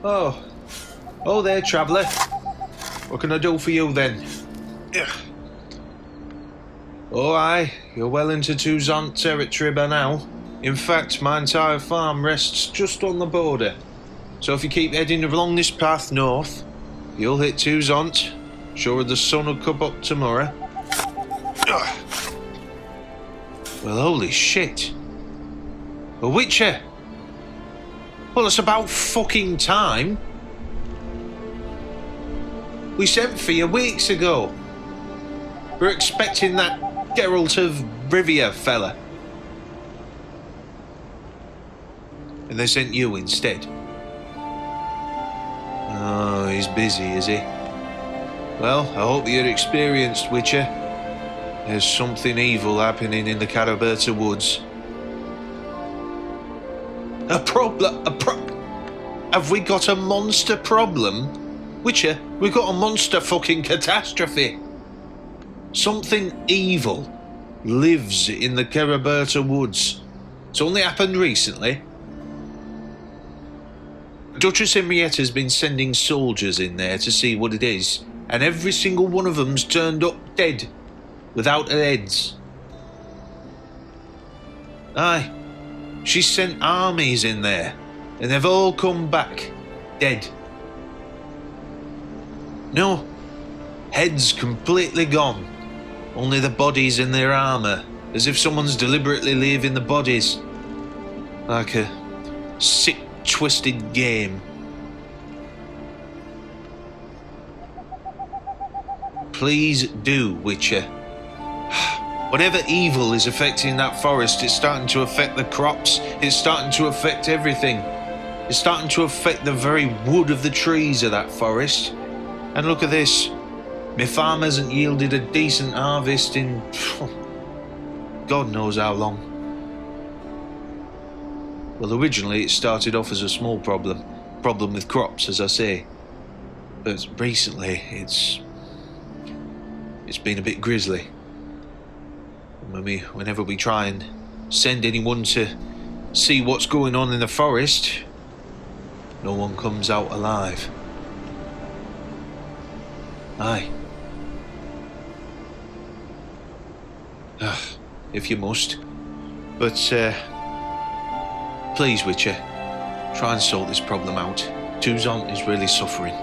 Oh. Oh there, traveller. What can I do for you then? Ugh. Oh aye, you're well into Toussaint territory by now. In fact, my entire farm rests just on the border. So if you keep heading along this path north, you'll hit Toussaint. Sure the sun will come up tomorrow. Ugh. Well, holy shit. A Witcher! Well, it's about fucking time. We sent for you weeks ago. We're expecting that Geralt of Rivia fella. And they sent you instead. Oh, he's busy, is he? Well, I hope you're experienced, Witcher. There's something evil happening in the Caraberta woods. A problem? Have we got a monster problem? Witcher, we've got a monster fucking catastrophe. Something evil lives in the Caraberta woods. It's only happened recently. Duchess Henrietta's been sending soldiers in there to see what it is, and every single one of them's turned up dead, without their heads. Aye, she's sent armies in there, and they've all come back, dead. No, heads completely gone, only the bodies in their armour, as if someone's deliberately leaving the bodies. Like a sick, twisted game. Please do, Witcher. Whatever evil is affecting that forest, it's starting to affect the crops, it's starting to affect everything. It's starting to affect the very wood of the trees of that forest. And look at this. My farm hasn't yielded a decent harvest in God knows how long. Well, originally it started off as a small problem with crops, as I say. But recently it's been a bit grisly. Whenever we try and send anyone to see what's going on in the forest, no one comes out alive. Aye. If you must. But, please, Witcher, try and sort this problem out. Toussaint is really suffering.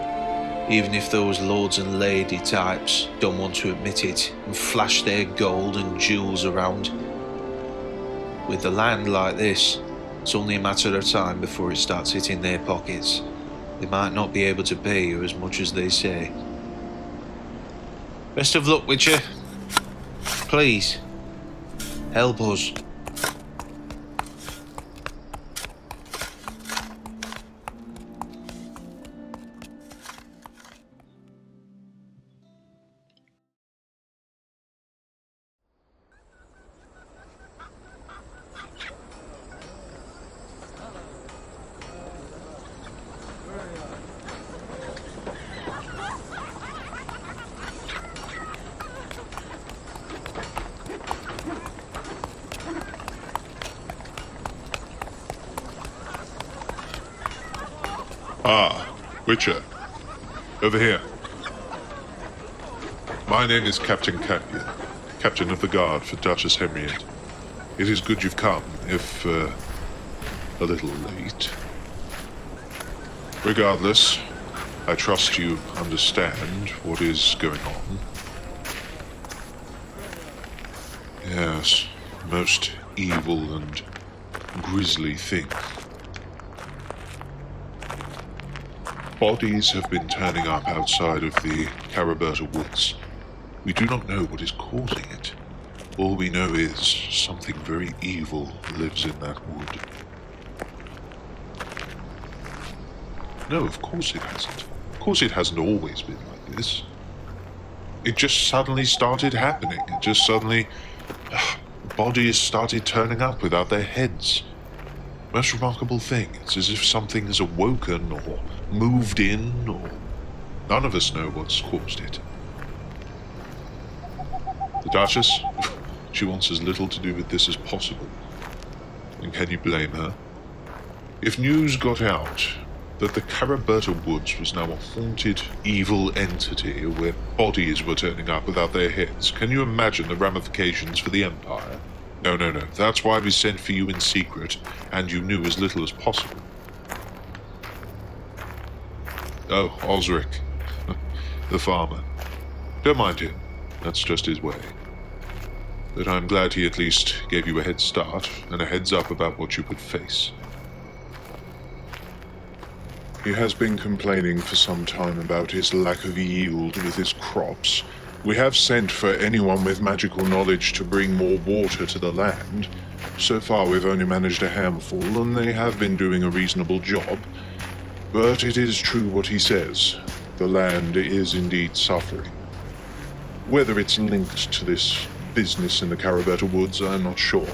Even if those lords and lady types don't want to admit it and flash their gold and jewels around. With the land like this, it's only a matter of time before it starts hitting their pockets. They might not be able to pay you as much as they say. Best of luck, Witcher. Please, help us. Ah, Witcher. Over here. My name is Captain Canyon, Captain of the Guard for Duchess Henriette. It is good you've come, if, a little late. Regardless, I trust you understand what is going on. Yes, most evil and grisly thing. Bodies have been turning up outside of the Caraberta woods. We do not know what is causing it. All we know is something very evil lives in that wood. No, of course it hasn't. Of course it hasn't always been like this. It just suddenly started happening. It just suddenly... bodies started turning up without their heads. Most remarkable thing. It's as if something has awoken or moved in, or... None of us know what's caused it. The Duchess? She wants as little to do with this as possible. And can you blame her? If news got out, that the Caraberta Woods was now a haunted, evil entity where bodies were turning up without their heads. Can you imagine the ramifications for the Empire? No. That's why we sent for you in secret, and you knew as little as possible. Oh, Osric. The farmer. Don't mind him. That's just his way. But I'm glad he at least gave you a head start and a heads up about what you could face. He has been complaining for some time about his lack of yield with his crops. We have sent for anyone with magical knowledge to bring more water to the land. So far we've only managed a handful, and they have been doing a reasonable job. But it is true what he says. The land is indeed suffering. Whether it's linked to this business in the Caraberta Woods, I'm not sure.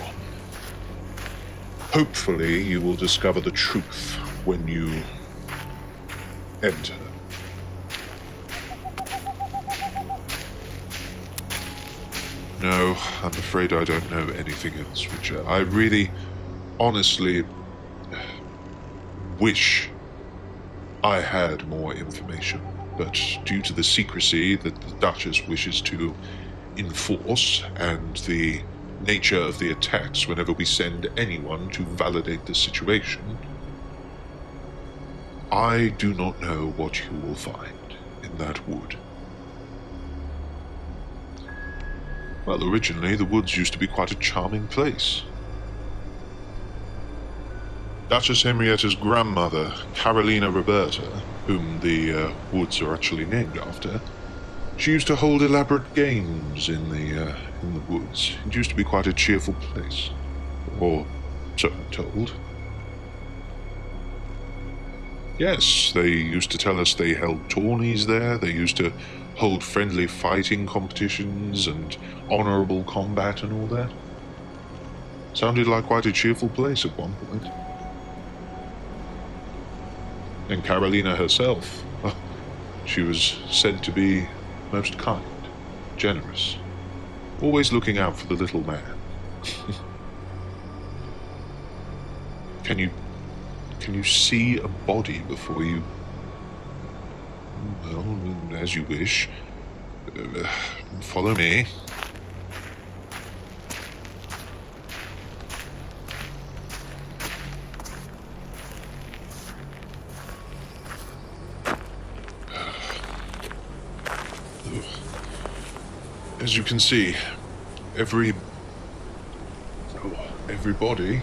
Hopefully you will discover the truth when you enter. No, I'm afraid I don't know anything else, Witcher. I really, honestly wish I had more information, but due to the secrecy that the Duchess wishes to enforce and the nature of the attacks whenever we send anyone to validate the situation, I do not know what you will find in that wood. Well, originally the woods used to be quite a charming place. Duchess Henrietta's grandmother, Carolina Roberta, whom the woods are actually named after, she used to hold elaborate games in the woods. It used to be quite a cheerful place, or so I'm told. Yes, they used to tell us they held tourneys there. They used to hold friendly fighting competitions and honorable combat and all that. Sounded like quite a cheerful place at one point. And Carolina herself, she was said to be most kind, generous, always looking out for the little man. Can you see a body before you? Well, as you wish. Follow me. As you can see, every body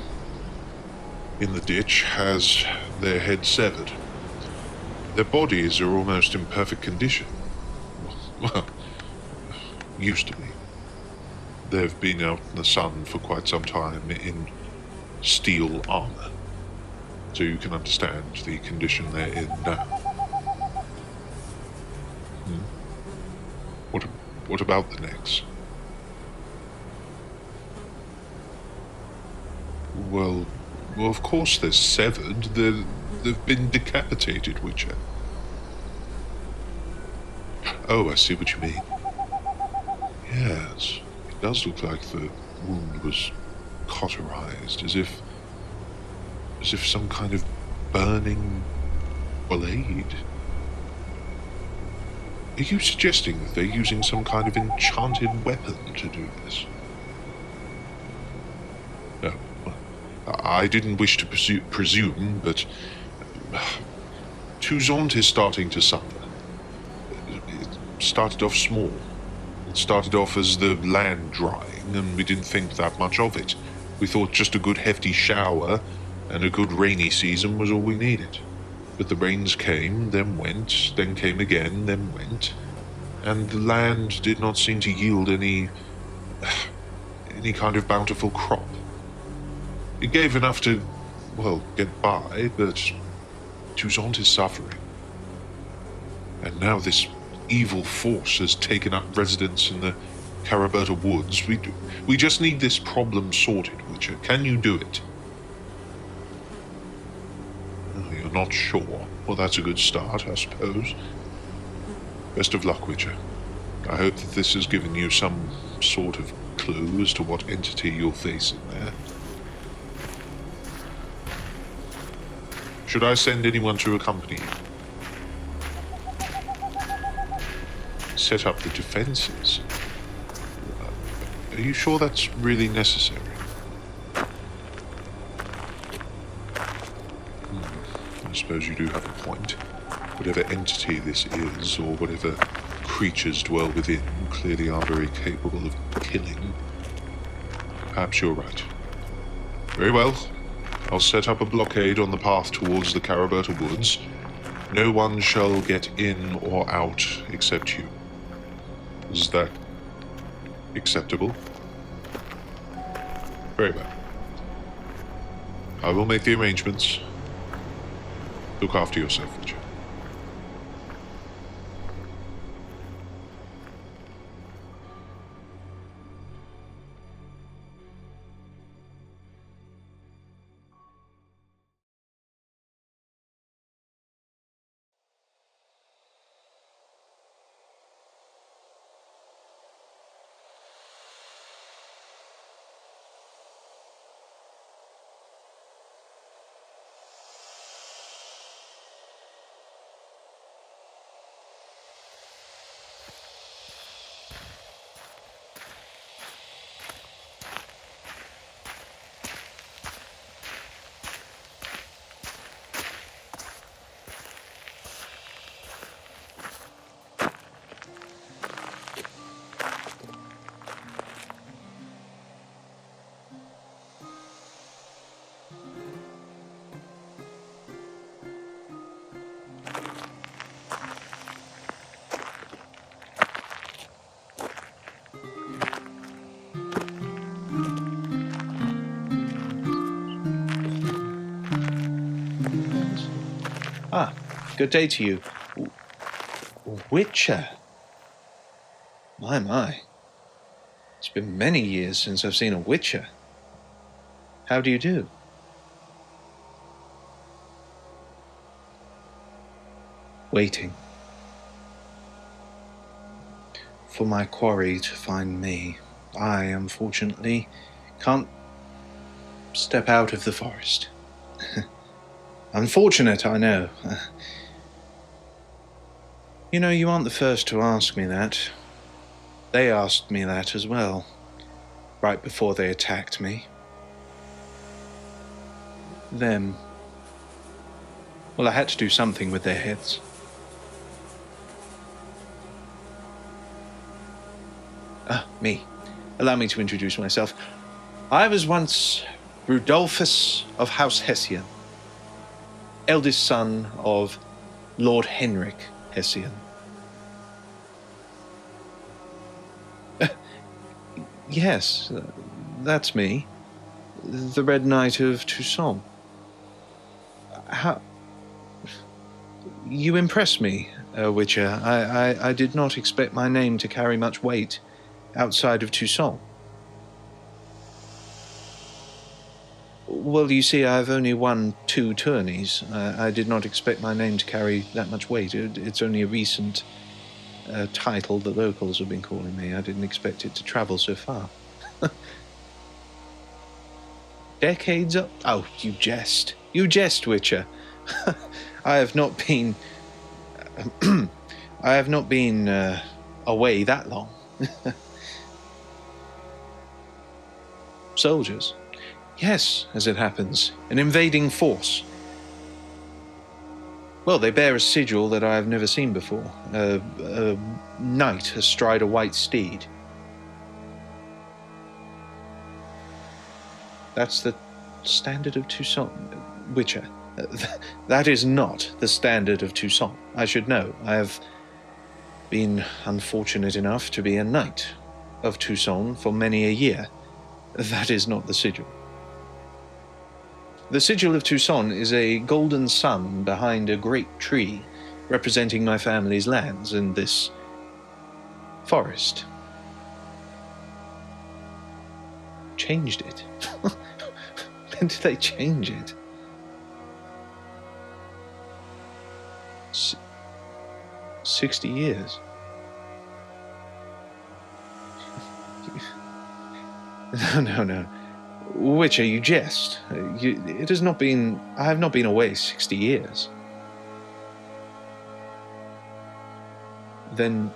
in the ditch has their head severed. Their bodies are almost in perfect condition. Well, used to be. They've been out in the sun for quite some time in steel armor, so you can understand the condition they're in now. What about the necks? Well, of course they're severed. They've been decapitated, Witcher. Oh, I see what you mean. Yes, it does look like the wound was cauterized, as if some kind of burning blade. Are you suggesting that they're using some kind of enchanted weapon to do this? No, I didn't wish to presume, but Toussaint is starting to suffer. It started off small. It started off as the land drying, and we didn't think that much of it. We thought just a good hefty shower and a good rainy season was all we needed. But the rains came, then went, then came again, then went, and the land did not seem to yield any kind of bountiful crop. It gave enough to, well, get by, but Toussaint is suffering. And now this evil force has taken up residence in the Caraberta Woods. We just need this problem sorted, Witcher. Can you do it? Oh, you're not sure. Well, that's a good start, I suppose. Best of luck, Witcher. I hope that this has given you some sort of clue as to what entity you're facing there. Should I send anyone to accompany you? Set up the defenses? Are you sure that's really necessary? I suppose you do have a point. Whatever entity this is, or whatever creatures dwell within, clearly are very capable of killing. Perhaps you're right. Very well. I'll set up a blockade on the path towards the Caraberta Woods. No one shall get in or out except you. Is that acceptable? Very well. I will make the arrangements. Look after yourself, Richard. Ah, good day to you. Witcher? My. It's been many years since I've seen a Witcher. How do you do? Waiting. For my quarry to find me. I, unfortunately, can't step out of the forest. Unfortunate, I know. You know, you aren't the first to ask me that. They asked me that as well, right before they attacked me. Them. Well, I had to do something with their heads. Me. Allow me to introduce myself. I was once Rudolphus of House Hessian, eldest son of Lord Henrik Hessian. Yes, that's me. The Red Knight of Toussaint. How... You impress me, Witcher. I did not expect my name to carry much weight outside of Toussaint. Well, you see, I've only won 2 tourneys. I did not expect my name to carry that much weight. It's only a recent title the locals have been calling me. I didn't expect it to travel so far. Decades up? Oh, you jest. You jest, Witcher. I have not been... I have not been away that long. Soldiers? Yes, as it happens. An invading force. Well, they bear a sigil that I have never seen before. A knight astride a white steed. That's the standard of Toussaint, Witcher. That is not the standard of Toussaint. I should know. I have been unfortunate enough to be a knight of Toussaint for many a year. That is not the sigil. The sigil of Toussaint is a golden sun behind a great tree representing my family's lands in this forest. Changed it. When did they change it? 60 years. No. Witcher, you jest. It has not been... I have not been away 60 years. Then...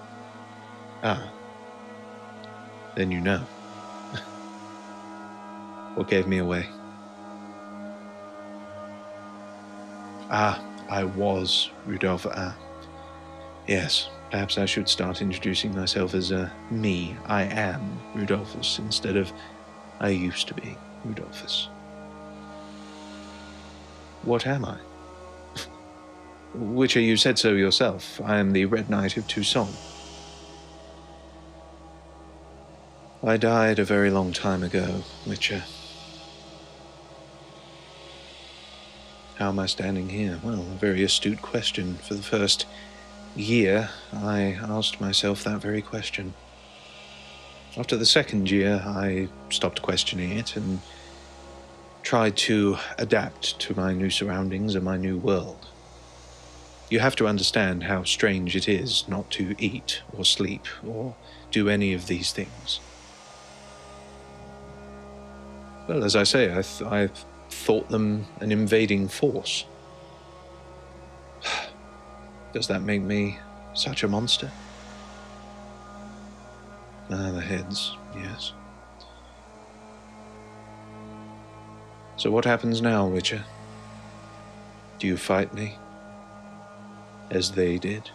Then you know. What gave me away? I was Rudolph. Yes, perhaps I should start introducing myself as me. I am Rudolphus instead of I used to be Rudolphus. What am I? Witcher, you said so yourself. I am the Red Knight of Toussaint. I died a very long time ago, Witcher. How am I standing here? Well, a very astute question. For the first year, I asked myself that very question. After the second year, I stopped questioning it and tried to adapt to my new surroundings and my new world. You have to understand how strange it is not to eat or sleep or do any of these things. Well, as I say, I thought them an invading force. Does that make me such a monster? The heads, yes. So what happens now, Witcher? Do you fight me? As they did?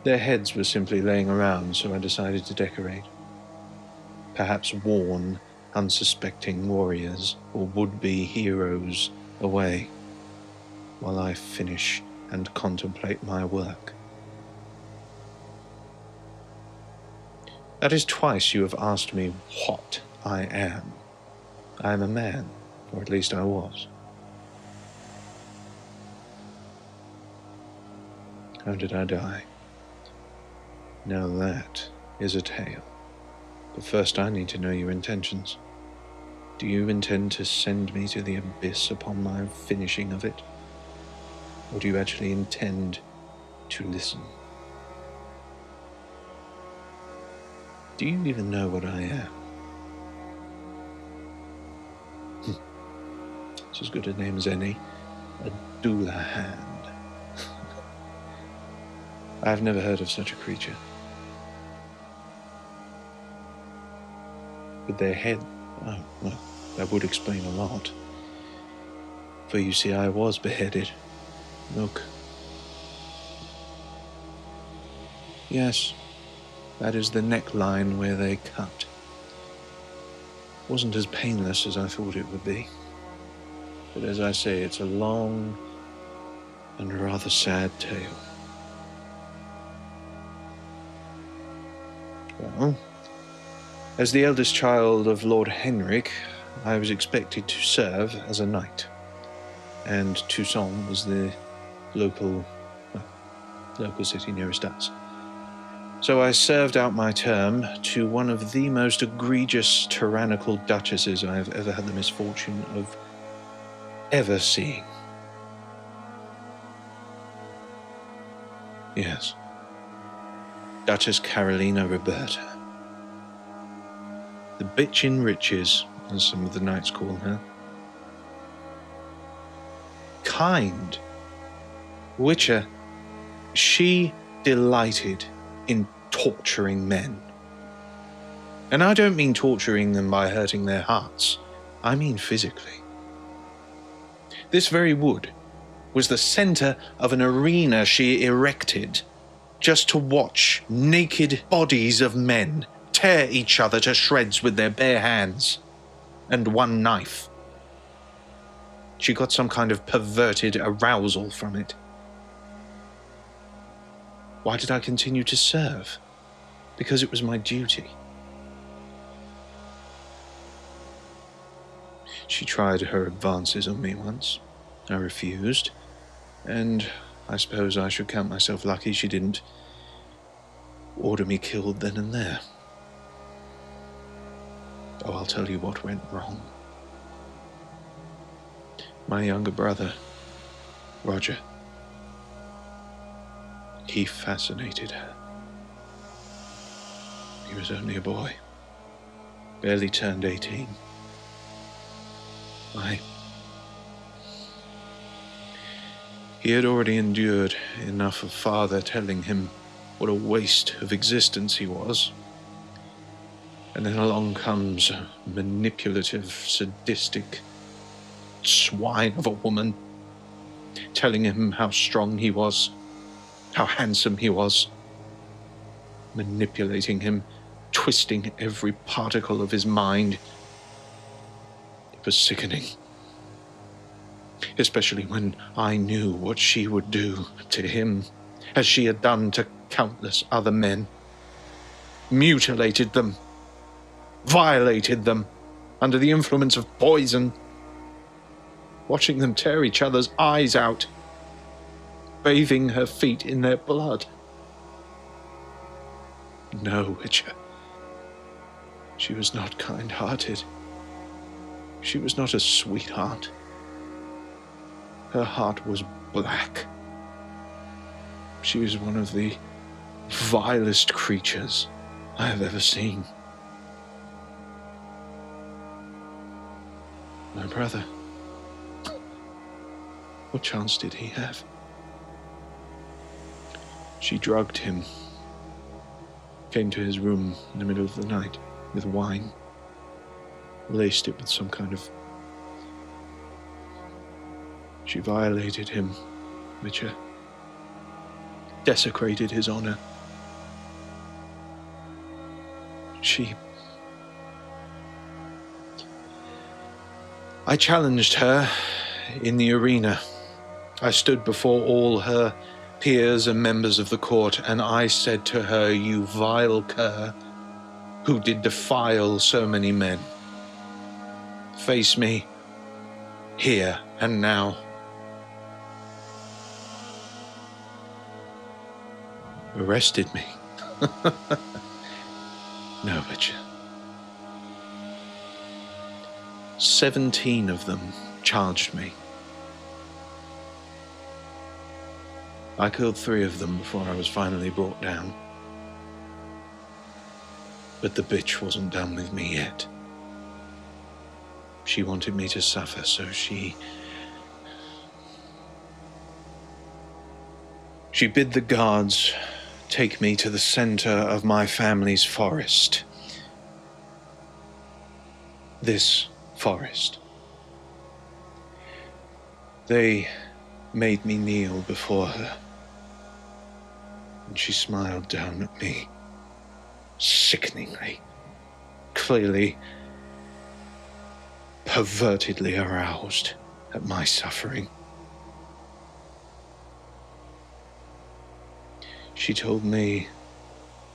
Their heads were simply laying around, so I decided to decorate. Perhaps warn unsuspecting warriors or would-be heroes away while I finish and contemplate my work. That is twice you have asked me what I am. I am a man, or at least I was. How did I die? Now that is a tale. But first I need to know your intentions. Do you intend to send me to the abyss upon my finishing of it? Or do you actually intend to listen? Do you even know what I am? It's as good a name as any. A Dullahan. I've never heard of such a creature. With their head, oh, well, that would explain a lot. For you see, I was beheaded. Look. Yes, that is the neckline where they cut. Wasn't as painless as I thought it would be. But as I say, it's a long and rather sad tale. Well, as the eldest child of Lord Henrik, I was expected to serve as a knight, and Toussaint was the local city nearest us. So I served out my term to one of the most egregious tyrannical duchesses I have ever had the misfortune of ever seeing. Yes, Duchess Carolina Roberta. The bitch in riches, as some of the knights call her. Kind. Witcher, she delighted in torturing men. And I don't mean torturing them by hurting their hearts. I mean physically. This very wood was the center of an arena she erected just to watch naked bodies of men tear each other to shreds with their bare hands and one knife. She got some kind of perverted arousal from it. Why did I continue to serve? Because it was my duty. She tried her advances on me once. I refused, and I suppose I should count myself lucky she didn't order me killed then and there. Oh, I'll tell you what went wrong. My younger brother, Roger, he fascinated her. He was only a boy. barely turned 18. He had already endured enough of father telling him what a waste of existence he was. And then along comes a manipulative, sadistic swine of a woman, telling him how strong he was, how handsome he was, manipulating him, twisting every particle of his mind. It was sickening. Especially when I knew what she would do to him, as she had done to countless other men. Mutilated them, violated them, under the influence of poison, watching them tear each other's eyes out, bathing her feet in their blood. No, Witcher. She was not kind-hearted. She was not a sweetheart. Her heart was black. She was one of the vilest creatures I have ever seen. My brother. What chance did he have? She drugged him. Came to his room in the middle of the night with wine. Laced it with some kind of... She violated him, Witcher. Desecrated his honor. I challenged her in the arena. I stood before all her peers and members of the court, and I said to her, "You vile cur, who did defile so many men. Face me, here and now." Arrested me. No, Witcher. 17 of them charged me. I killed 3 of them before I was finally brought down. But the bitch wasn't done with me yet. She wanted me to suffer, so she bid the guards take me to the center of my family's forest. This forest. They made me kneel before her, and she smiled down at me, sickeningly, clearly, pervertedly aroused at my suffering. She told me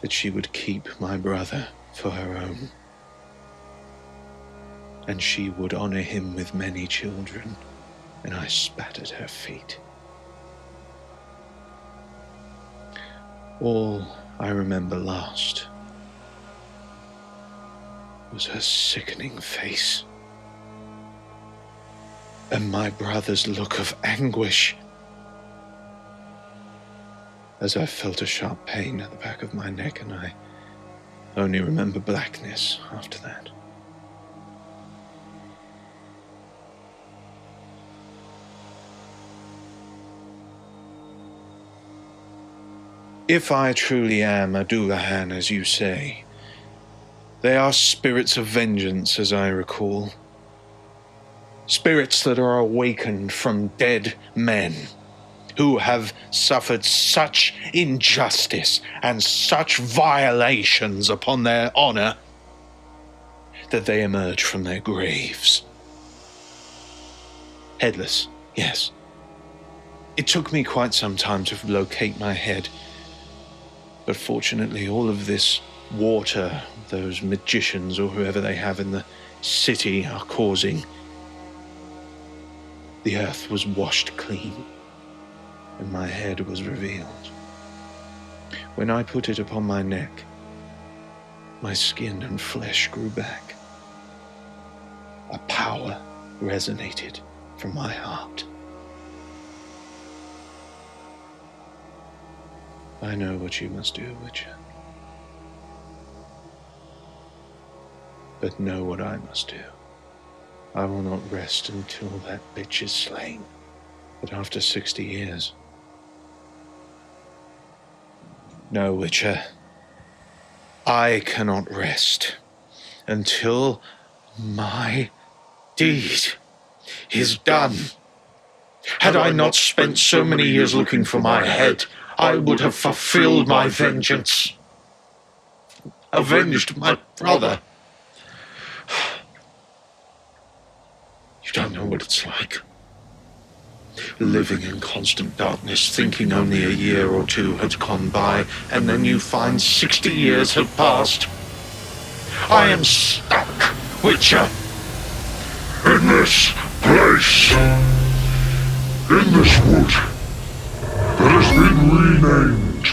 that she would keep my brother for her own, and she would honor him with many children, and I spat at her feet. All I remember last was her sickening face, and my brother's look of anguish as I felt a sharp pain at the back of my neck, and I only remember blackness after that. If I truly am a Dullahan, as you say, they are spirits of vengeance, as I recall. Spirits that are awakened from dead men who have suffered such injustice and such violations upon their honor that they emerge from their graves. Headless, yes. It took me quite some time to locate my head, but fortunately all of this water, those magicians or whoever they have in the city are causing, the earth was washed clean, and my head was revealed. When I put it upon my neck, my skin and flesh grew back. A power resonated from my heart. I know what you must do, Witcher. But know what I must do. I will not rest until that bitch is slain. But after 60 years. No, Witcher. I cannot rest until my deed is done. Had I not spent so many years looking for my head, I would have fulfilled my vengeance. Avenged my brother. You don't know what it's like. Living in constant darkness, thinking only a year or two had gone by, and then you find 60 years have passed. I am stuck, Witcher. In this place, in this wood, that has been renamed,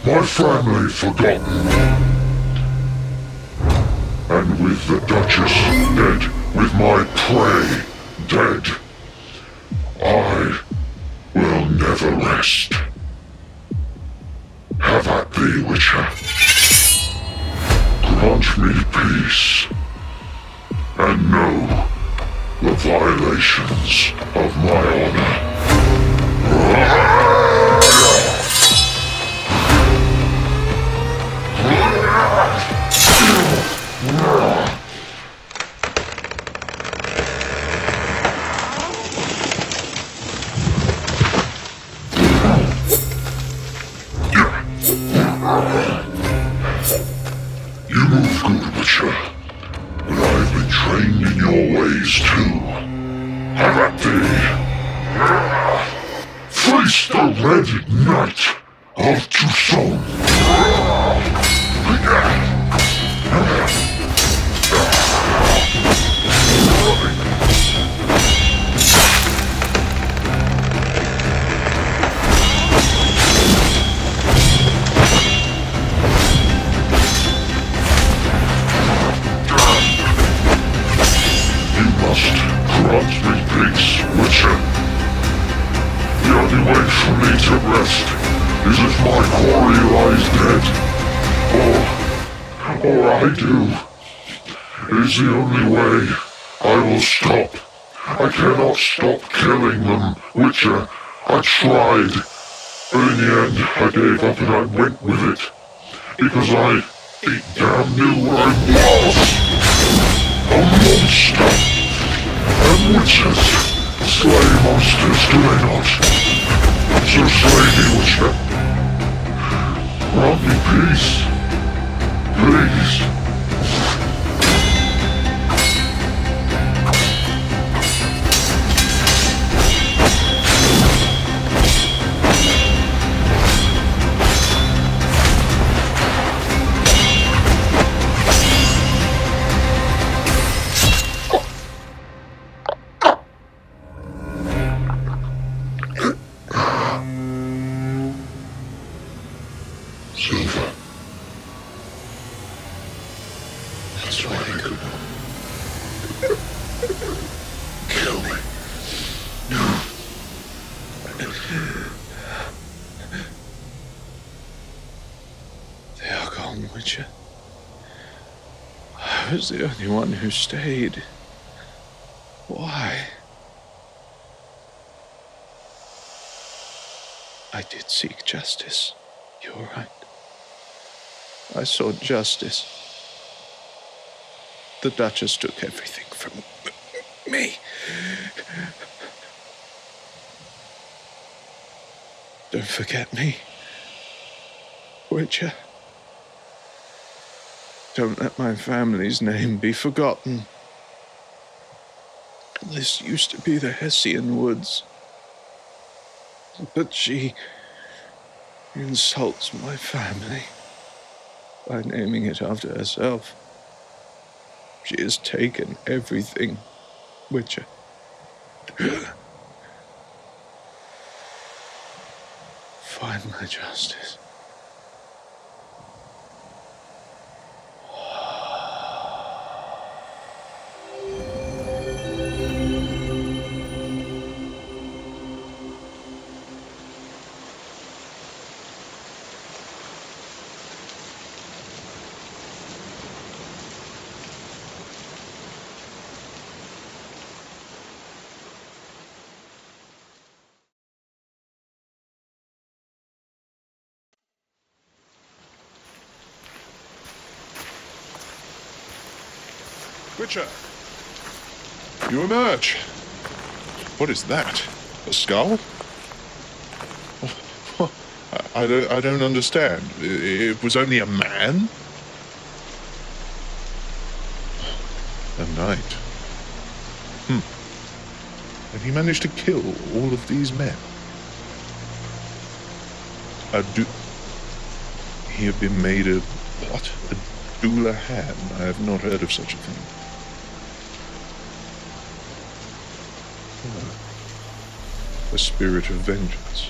my family forgotten, and with the Duchess dead, with my prey dead, I will never rest. Have at thee, Witcher. Grant me peace, and know the violations of my honor. You move good, Witcher, but I've been trained in your ways too. Have at thee. Face the Red Knight of Toussaint. You must grant me peace, Witcher. The only way for me to rest is if my quarry lies dead. Or I do. It is the only way I will stop. I cannot stop killing them, Witcher. I tried. But in the end, I gave up and I went with it. Because I damn knew what I was. A monster. And witches slay monsters, do they not? So slay me, Witcher. Grant me peace. Please. Silver. That's why they could kill me. No. They are gone, Witcher. I was the only one who stayed. Why? I did seek justice. You're right. I sought justice. The Duchess took everything from me. Don't forget me, Witcher. Don't let my family's name be forgotten. This used to be the Hessian woods. But she insults my family by naming it after herself. She has taken everything, Witcher. Find my justice. Witcher! You emerge! What is that? A skull? I don't understand. It was only a man? A knight. And he managed to kill all of these men. He had been made a what? A Doulahan. I have not heard of such a thing. A spirit of vengeance.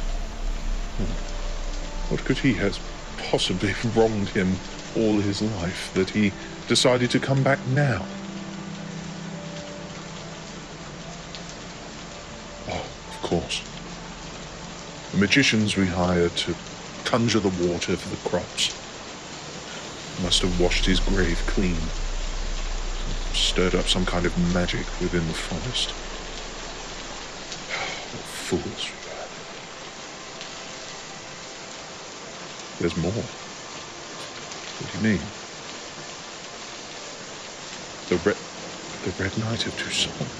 What could he have possibly wronged him all his life that he decided to come back now? Oh, of course. The magicians we hired to conjure the water for the crops must have washed his grave clean, stirred up some kind of magic within the forest. What fools. There's more. What do you mean? The Red Knight of Toussaint.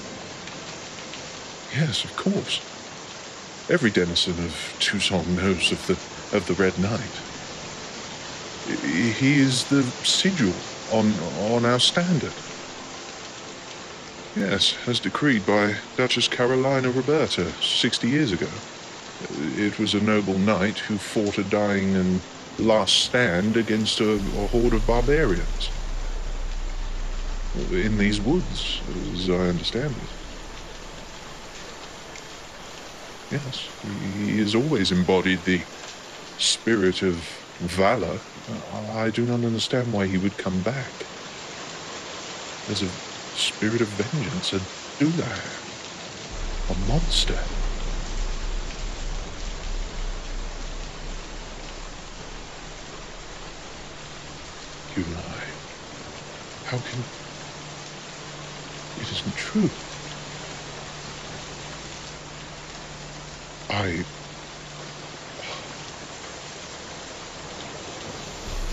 Yes, of course. Every denizen of Toussaint knows of the Red Knight. He is the sigil on our standard. Yes, as decreed by Duchess Carolina Roberta 60 years ago. It was a noble knight who fought a dying and last stand against a horde of barbarians. In these woods, as I understand it. Yes, he has always embodied the spirit of valor. I do not understand why he would come back. There's a spirit of vengeance, a Doulahan, a monster. You lie. How can... It isn't true.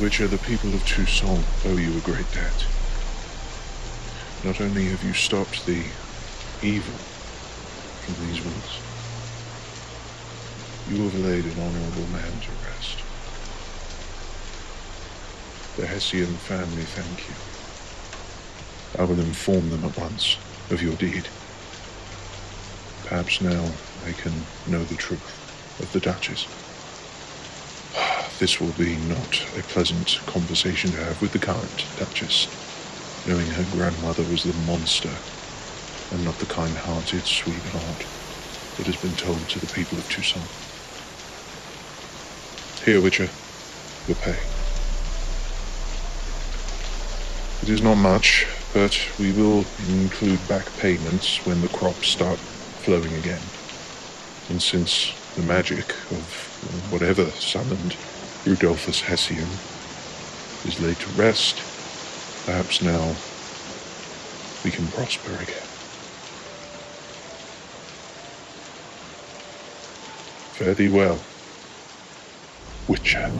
Witcher, the people of Toussaint owe you a great debt. Not only have you stopped the evil from these woods, you have laid an honorable man to rest. The Hessian family thank you. I will inform them at once of your deed. Perhaps now they can know the truth of the Duchess. This will be not a pleasant conversation to have with the current Duchess, knowing her grandmother was the monster and not the kind-hearted sweetheart that has been told to the people of Toussaint. Here, Witcher, your pay. It is not much, but we will include back payments when the crops start flowing again. And since the magic of whatever summoned Rudolphus Hessian is laid to rest, perhaps now we can prosper again. Fare thee well, Witcher.